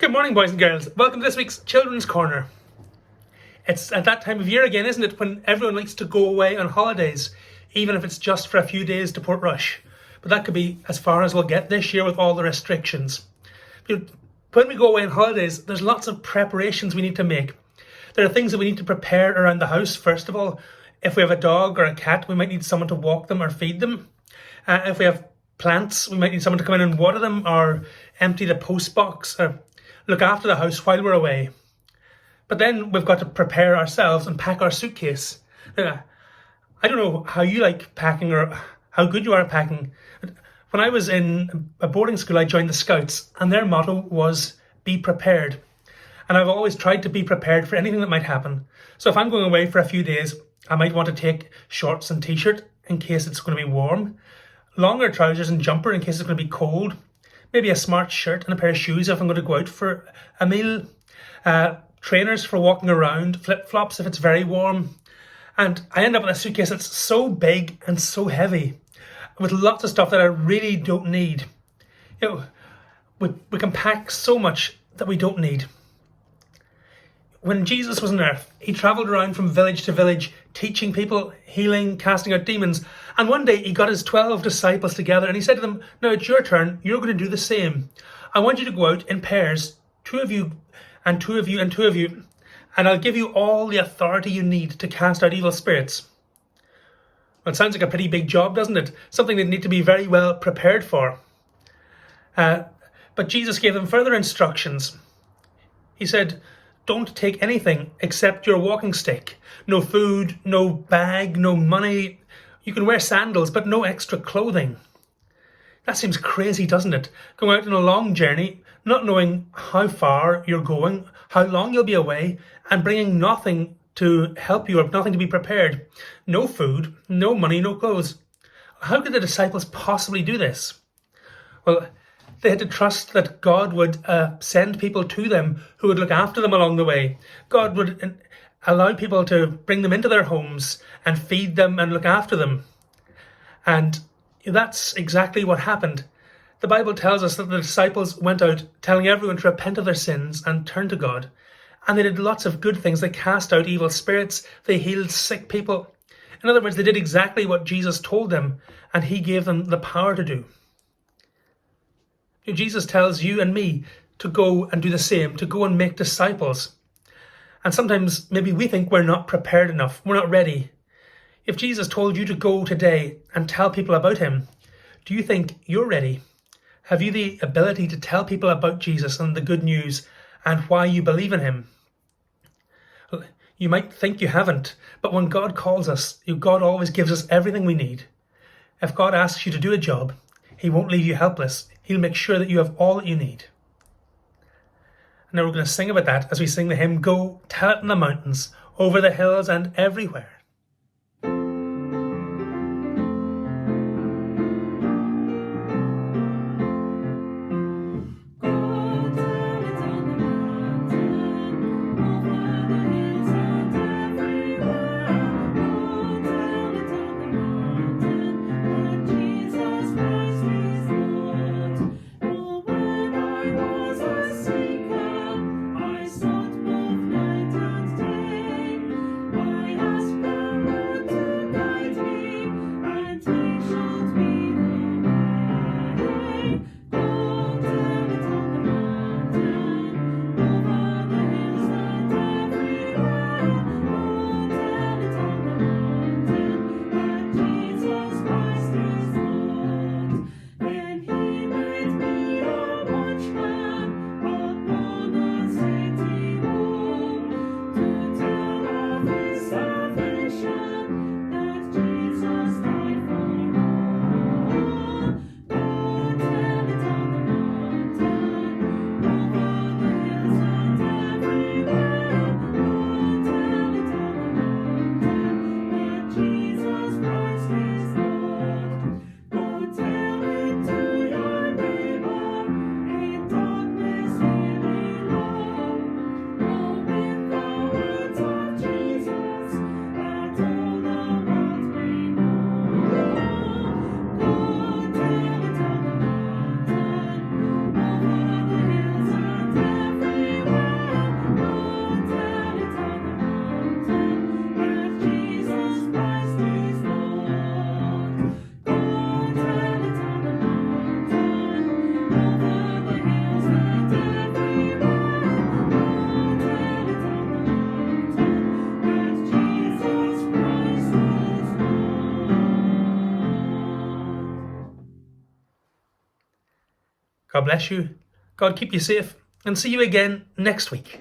Good morning, boys and girls. Welcome to this week's Children's Corner. It's at that time of year again, isn't it, when everyone likes to go away on holidays, even if it's just for a few days to Portrush. But that could be as far as we'll get this year with all the restrictions. When we go away on holidays, there's lots of preparations we need to make. There are things that we need to prepare around the house, first of all. If we have a dog or a cat, we might need someone to walk them or feed them. If we have plants, we might need someone to come in and water them or empty the post box or look after the house while we're away. But then we've got to prepare ourselves and pack our suitcase. I don't know how you like packing or how good you are at packing. When I was in a boarding school, I joined the Scouts, and their motto was be prepared. And I've always tried to be prepared for anything that might happen. So if I'm going away for a few days, I might want to take shorts and t-shirt in case it's going to be warm, longer trousers and jumper in case it's going to be cold, maybe a smart shirt and a pair of shoes if I'm going to go out for a meal, trainers for walking around, flip-flops if it's very warm. And I end up with a suitcase that's so big and so heavy, with lots of stuff that I really don't need. We can pack so much that we don't need. When Jesus was on earth, he travelled around from village to village, teaching people, healing, casting out demons. And one day he got his 12 disciples together and he said to them, now it's your turn, you're going to do the same. I want you to go out in pairs, 2 of you and 2 of you and 2 of you, and I'll give you all the authority you need to cast out evil spirits. Well, it sounds like a pretty big job, doesn't it? Something they need to be very well prepared for. But Jesus gave them further instructions. He said, don't take anything except your walking stick. No food, no bag, no money. You can wear sandals, but no extra clothing. That seems crazy, doesn't it? Going out on a long journey, not knowing how far you're going, how long you'll be away, and bringing nothing to help you or nothing to be prepared. No food, no money, no clothes. How could the disciples possibly do this? Well, they had to trust that God would send people to them who would look after them along the way. God would allow people to bring them into their homes and feed them and look after them. And that's exactly what happened. The Bible tells us that the disciples went out telling everyone to repent of their sins and turn to God. And they did lots of good things. They cast out evil spirits. They healed sick people. In other words, they did exactly what Jesus told them, and he gave them the power to do. Jesus tells you and me to go and do the same, to go and make disciples. And sometimes maybe we think we're not prepared enough, we're not ready. If Jesus told you to go today and tell people about him, do you think you're ready? Have you the ability to tell people about Jesus and the good news and why you believe in him? You might think you haven't, but when God calls us, God always gives us everything we need. If God asks you to do a job, he won't leave you helpless. He'll make sure that you have all that you need. And now we're going to sing about that as we sing the hymn, Go, Tell It in the Mountains, Over the Hills and Everywhere. I sought both night and day. I asked God bless you. God keep you safe. And see you again next week.